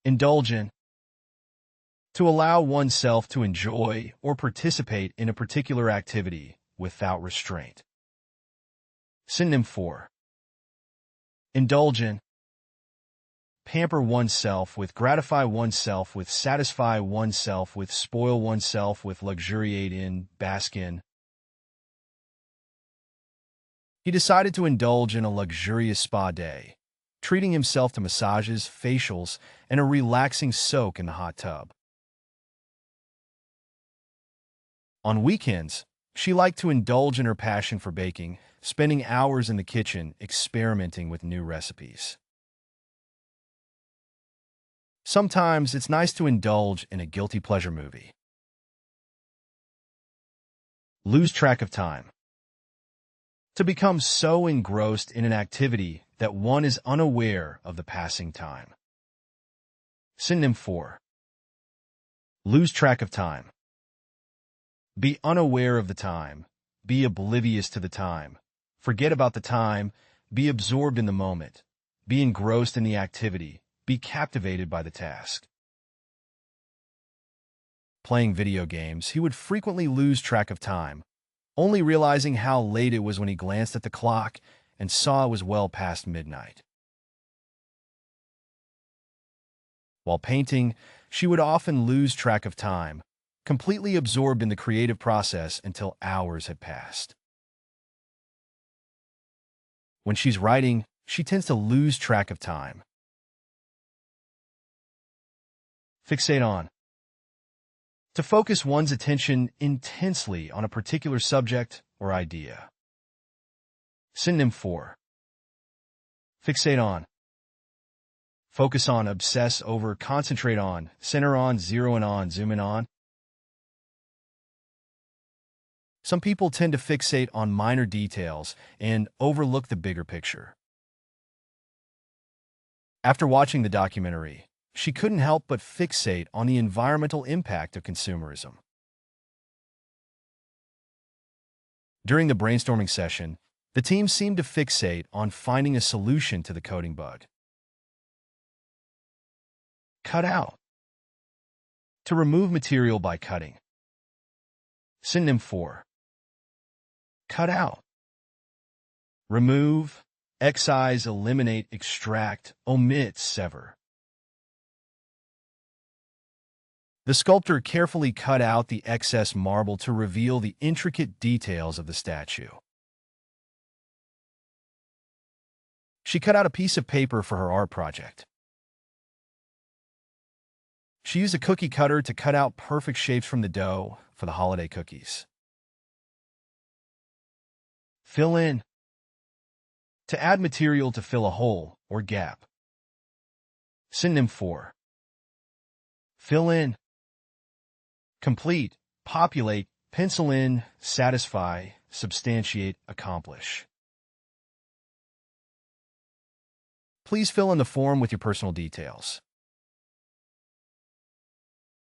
Indulge in. To allow oneself to enjoy or participate in a particular activity without restraint. Synonym for. Indulge in. Pamper oneself with, gratify oneself with, satisfy oneself with, spoil oneself with, luxuriate in, bask in. He decided to indulge in a luxurious spa day, treating himself to massages, facials, and a relaxing soak in the hot tub. On weekends, she liked to indulge in her passion for baking, spending hours in the kitchen experimenting with new recipes. Sometimes it's nice to indulge in a guilty pleasure movie. Lose track of time. To become so engrossed in an activity that one is unaware of the passing time. Synonym for. Lose track of time. Be unaware of the time. Be oblivious to the time. Forget about the time. Be absorbed in the moment. Be engrossed in the activity. Be captivated by the task. Playing video games, he would frequently lose track of time, only realizing how late it was when he glanced at the clock and saw it was well past midnight. While painting, she would often lose track of time, completely absorbed in the creative process until hours had passed. When she's writing, she tends to lose track of time. Fixate on. To focus one's attention intensely on a particular subject or idea. Synonym for. Fixate on. Focus on, obsess over, concentrate on, center on, zero in on, zoom in on. Some people tend to fixate on minor details and overlook the bigger picture. After watching the documentary, she couldn't help but fixate on the environmental impact of consumerism. During the brainstorming session, the team seemed to fixate on finding a solution to the coding bug. Cut out. To remove material by cutting. Synonym for. Cut out. Remove, excise, eliminate, extract, omit, sever. The sculptor carefully cut out the excess marble to reveal the intricate details of the statue. She cut out a piece of paper for her art project. She used a cookie cutter to cut out perfect shapes from the dough for the holiday cookies. Fill in. To add material to fill a hole or gap. Synonym for. Fill in. Complete, populate, pencil in, satisfy, substantiate, accomplish. Please fill in the form with your personal details.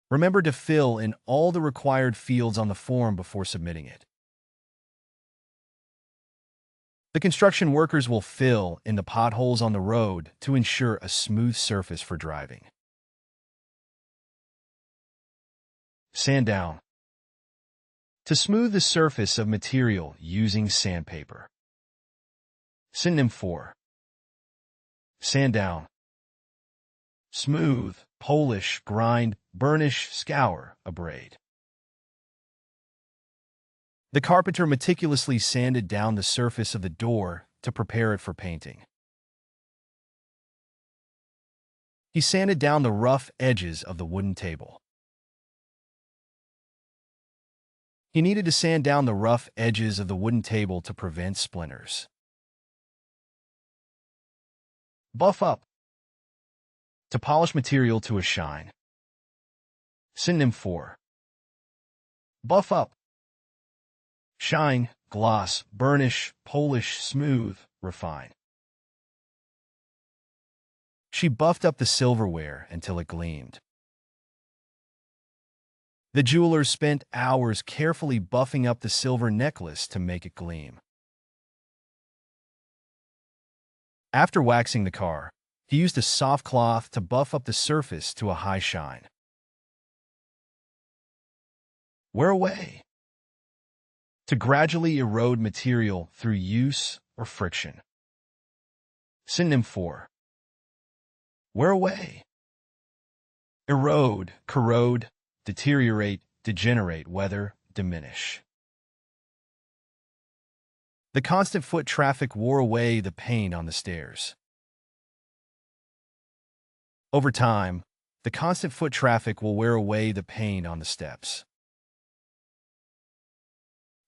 Remember to fill in all the required fields on the form before submitting it. The construction workers will fill in the potholes on the road to ensure a smooth surface for driving. Sand down. To smooth the surface of material using sandpaper. Synonym for. Sand down. Smooth, polish, grind, burnish, scour, abrade. The carpenter meticulously sanded down the surface of the door to prepare it for painting. He sanded down the rough edges of the wooden table. He needed to sand down the rough edges of the wooden table to prevent splinters. Buff up. To polish material to a shine. Synonym for. Buff up. Shine, gloss, burnish, polish, smooth, refine. She buffed up the silverware until it gleamed. The jeweler spent hours carefully buffing up the silver necklace to make it gleam. After waxing the car, He used a soft cloth to buff up the surface to a high shine. Wear away. To gradually erode material through use or friction. Synonym for wear away. Erode, corrode, deteriorate, degenerate, weather, diminish. The constant foot traffic wore away the pain on the stairs. Over time, the constant foot traffic will wear away the pain on the steps.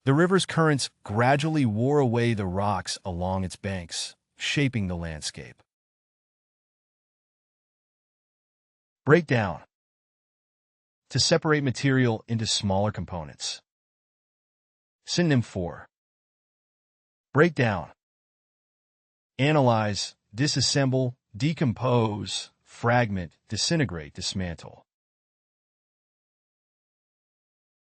The river's currents gradually wore away the rocks along its banks, shaping the landscape. Break down. To separate material into smaller components. Synonym for break down. Analyze, disassemble, decompose, fragment, disintegrate, dismantle.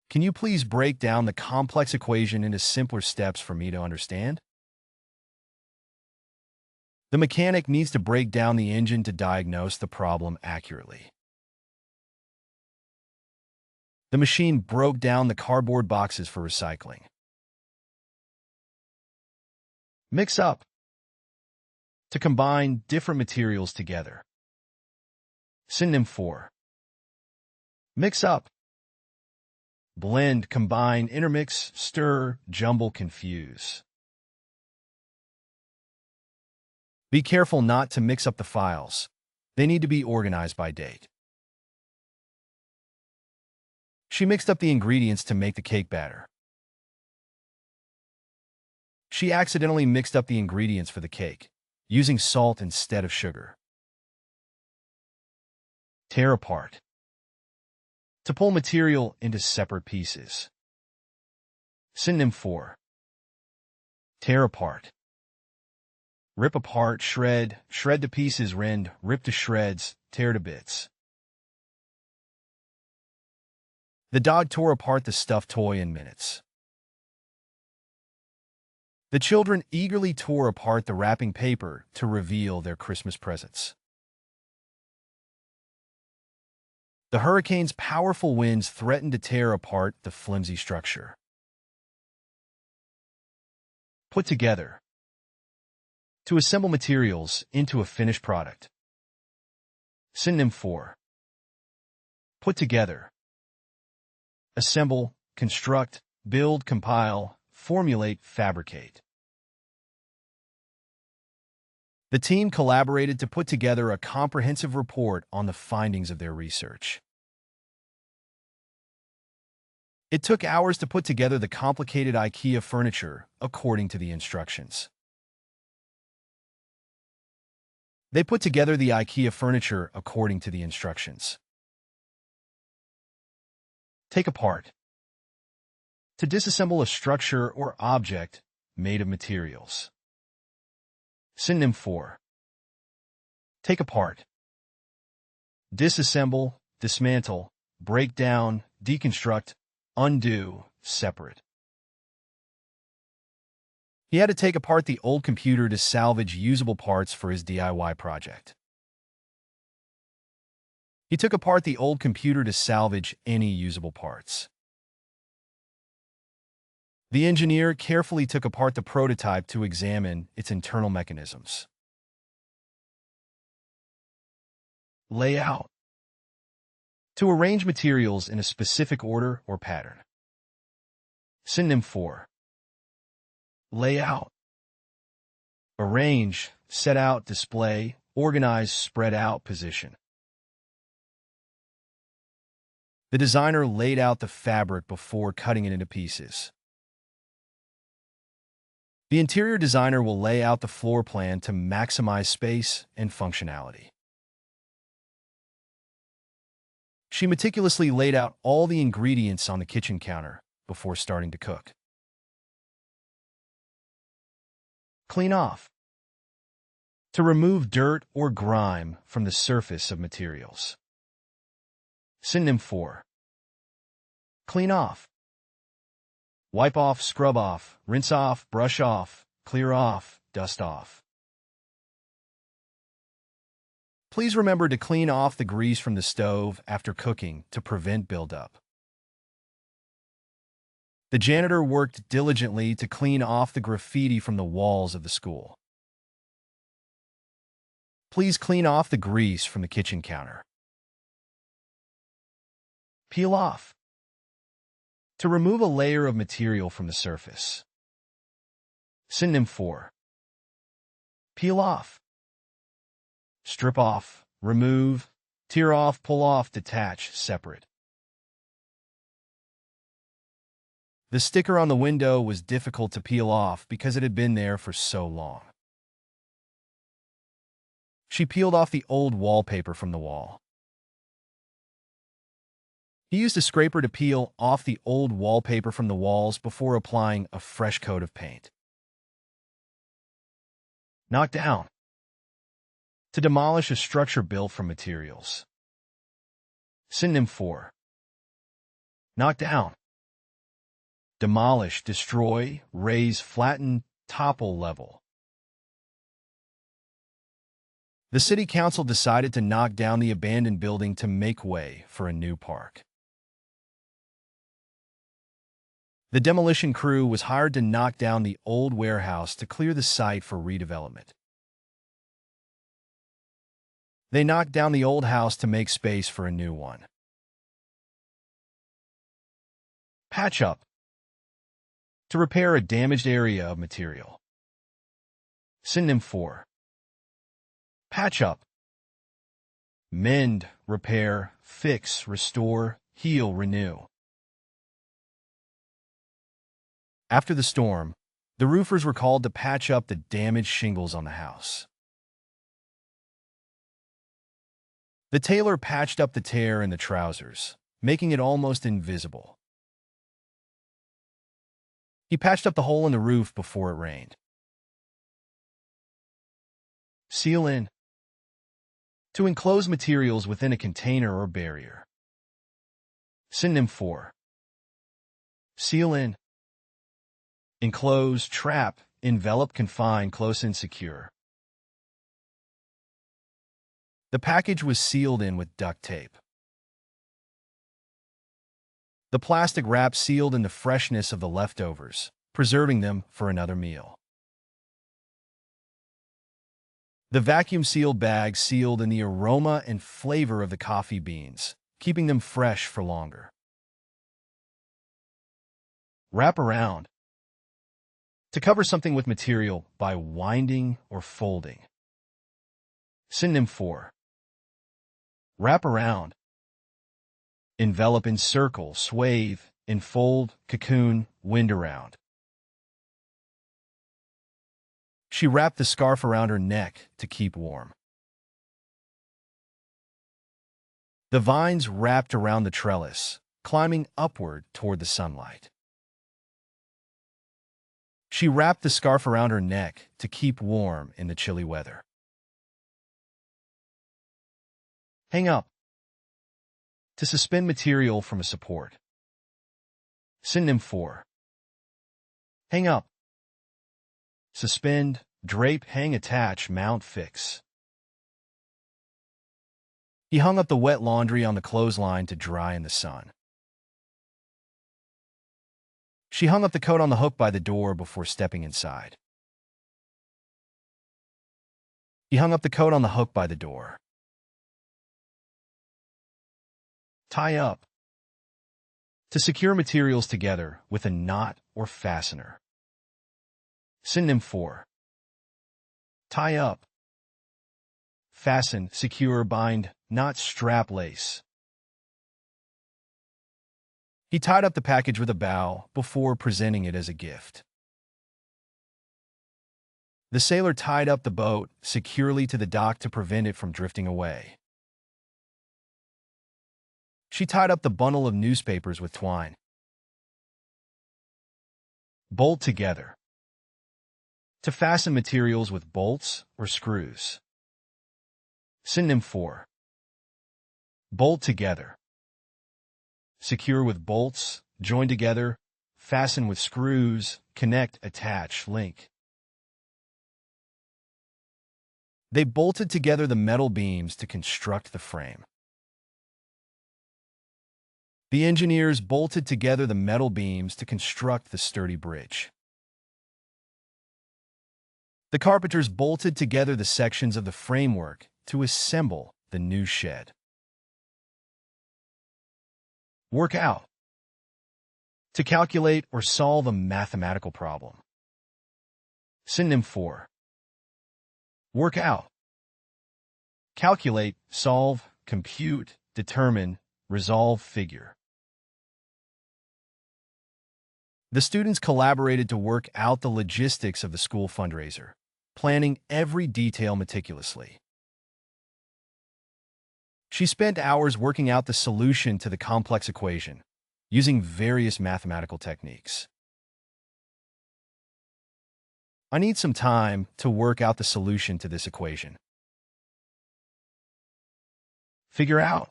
Can you please break down the complex equation into simpler steps for me to understand? The mechanic needs to break down the engine to diagnose the problem accurately. The machine broke down the cardboard boxes for recycling. Mix up. To combine different materials together. Synonym for mix up. Blend, combine, intermix, stir, jumble, confuse. Be careful not to mix up the files. They need to be organized by date. She mixed up the ingredients to make the cake batter. She accidentally mixed up the ingredients for the cake, using salt instead of sugar. Tear apart. To pull material into separate pieces. Synonym for tear apart. Rip apart, shred, shred to pieces, rend, rip to shreds, tear to bits. The dog tore apart the stuffed toy in minutes. The children eagerly tore apart the wrapping paper to reveal their Christmas presents. The hurricane's powerful winds threatened to tear apart the flimsy structure. Put together. To assemble materials into a finished product. Synonym for put together. Assemble, construct, build, compile, formulate, fabricate. The team collaborated to put together a comprehensive report on the findings of their research. It took hours to put together the complicated IKEA furniture according to the instructions. They put together the IKEA furniture according to the instructions. Take apart. To disassemble a structure or object made of materials. Synonym for take apart. Disassemble, dismantle, break down, deconstruct, undo, separate. He had to take apart the old computer to salvage usable parts for his DIY project. He took apart the old computer to salvage any usable parts. The engineer carefully took apart the prototype to examine its internal mechanisms. Layout. To arrange materials in a specific order or pattern. Synonym for layout. Arrange, set out, display, organize, spread out, position. The designer laid out the fabric before cutting it into pieces. The interior designer will lay out the floor plan to maximize space and functionality. She meticulously laid out all the ingredients on the kitchen counter before starting to cook. Clean off. To remove dirt or grime from the surface of materials. Synonym for clean off. Wipe off, scrub off, rinse off, brush off, clear off, dust off. Please remember to clean off the grease from the stove after cooking to prevent buildup. The janitor worked diligently to clean off the graffiti from the walls of the school. Please clean off the grease from the kitchen counter. Peel off. To remove a layer of material from the surface. Synonym for peel off. Strip off, remove, tear off, pull off, detach, separate. The sticker on the window was difficult to peel off because it had been there for so long. She peeled off the old wallpaper from the wall. He used a scraper to peel off the old wallpaper from the walls before applying a fresh coat of paint. Knock down. To demolish a structure built from materials. Synonym for knock down. Demolish, destroy, raise, flatten, topple, level. The city council decided to knock down the abandoned building to make way for a new park. The demolition crew was hired to knock down the old warehouse to clear the site for redevelopment. They knocked down the old house to make space for a new one. Patch up. To repair a damaged area of material. Synonym for patch up. Mend, repair, fix, restore, heal, renew. After the storm, the roofers were called to patch up the damaged shingles on the house. The tailor patched up the tear in the trousers, making it almost invisible. He patched up the hole in the roof before it rained. Seal in. To enclose materials within a container or barrier. Synonym for seal in. Enclose, trap, envelop, confine, close in, secure. The package was sealed in with duct tape. The plastic wrap sealed in the freshness of the leftovers, preserving them for another meal. The vacuum-sealed bag sealed in the aroma and flavor of the coffee beans, keeping them fresh for longer. Wrap around. To cover something with material by winding or folding. Synonym for wrap around. Envelop, encircle, swathe, enfold, cocoon, wind around. She wrapped the scarf around her neck to keep warm. The vines wrapped around the trellis, climbing upward toward the sunlight. She wrapped the scarf around her neck to keep warm in the chilly weather. Hang up. To suspend material from a support. Synonym for hang up. Suspend, drape, hang, attach, mount, fix. He hung up the wet laundry on the clothesline to dry in the sun. She hung up the coat on the hook by the door before stepping inside. He hung up the coat on the hook by the door. Tie up. To secure materials together with a knot or fastener. Synonym for tie up. Fasten, secure, bind, knot, strap, lace. He tied up the package with a bow before presenting it as a gift. The sailor tied up the boat securely to the dock to prevent it from drifting away. She tied up the bundle of newspapers with twine. Bolt together. To fasten materials with bolts or screws. Synonym for bolt together. Secure with bolts, join together, fasten with screws, connect, attach, link. They bolted together the metal beams to construct the frame. The engineers bolted together the metal beams to construct the sturdy bridge. The carpenters bolted together the sections of the framework to assemble the new shed. Work out. To calculate or solve a mathematical problem. Synonym for work out. Calculate, solve, compute, determine, resolve, figure. The students collaborated to work out the logistics of the school fundraiser, planning every detail meticulously. She spent hours working out the solution to the complex equation, using various mathematical techniques. I need some time to work out the solution to this equation. Figure out.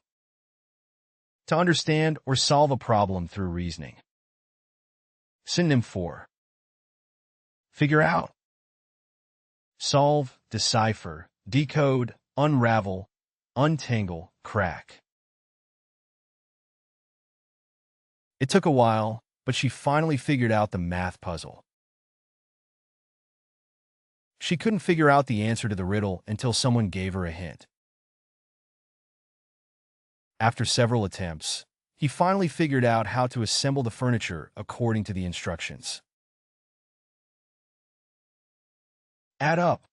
To understand or solve a problem through reasoning. Synonym for figure out. Solve, decipher, decode, unravel, untangle, crack. It took a while, but she finally figured out the math puzzle. She couldn't figure out the answer to the riddle until someone gave her a hint. After several attempts, he finally figured out how to assemble the furniture according to the instructions. Add up.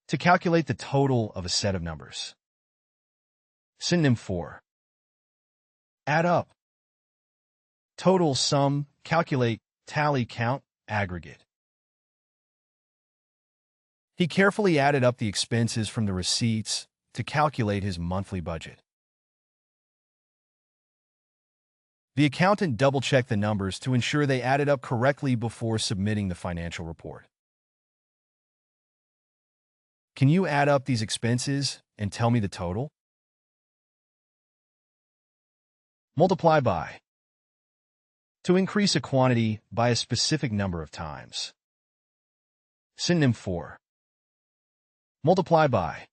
To calculate the total of a set of numbers. Synonym for add up. Total, sum, calculate, tally, count, aggregate. He carefully added up the expenses from the receipts to calculate his monthly budget. The accountant double-checked the numbers to ensure they added up correctly before submitting the financial report. Can you add up these expenses and tell me the total? Multiply by. To increase a quantity by a specific number of times. Synonym for multiply by.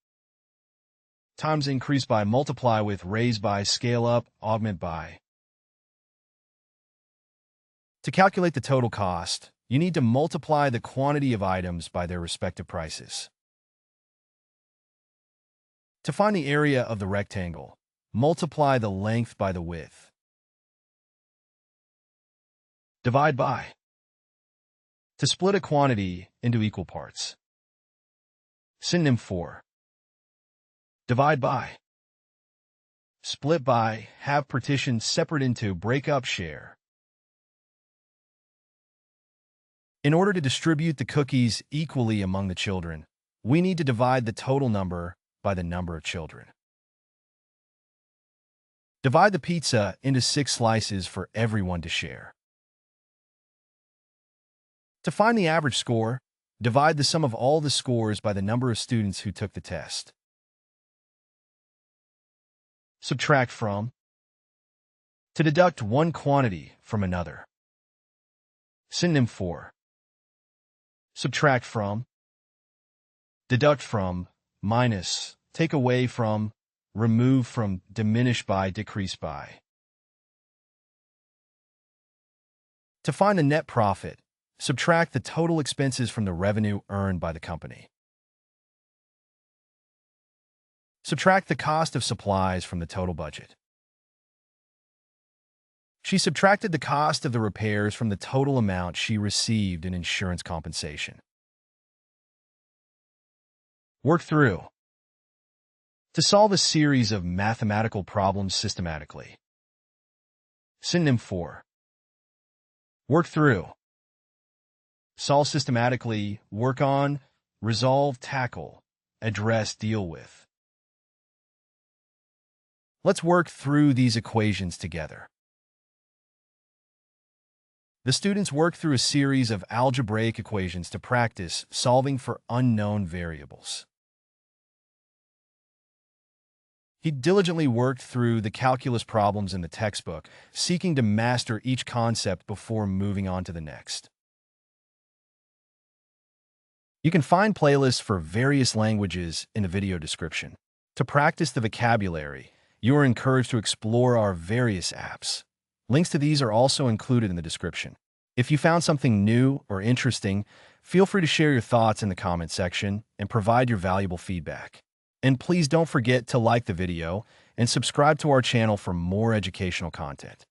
Times, increase by, multiply with, raise by, scale up, augment by. To calculate the total cost, you need to multiply the quantity of items by their respective prices. To find the area of the rectangle, multiply the length by the width. Divide by. To split a quantity into equal parts. Synonym for divide by. Split by, have partition, separate into, break up, share. In order to distribute the cookies equally among the children, we need to divide the total number by the number of children. Divide the pizza into 6 slices for everyone to share. To find the average score, divide the sum of all the scores by the number of students who took the test. Subtract from. To deduct one quantity from another. Synonym for subtract from. Deduct from, minus, take away from, remove from, diminish by, decrease by. To find the net profit, subtract the total expenses from the revenue earned by the company. Subtract the cost of supplies from the total budget. She subtracted the cost of the repairs from the total amount she received in insurance compensation. Work through. To solve a series of mathematical problems systematically. Synonym for work through. Solve systematically, work on, resolve, tackle, address, deal with. Let's work through these equations together. The students worked through a series of algebraic equations to practice solving for unknown variables. He diligently worked through the calculus problems in the textbook, seeking to master each concept before moving on to the next. You can find playlists for various languages in the video description. To practice the vocabulary, you are encouraged to explore our various apps. Links to these are also included in the description. If you found something new or interesting, feel free to share your thoughts in the comment section and provide your valuable feedback. And please don't forget to like the video and subscribe to our channel for more educational content.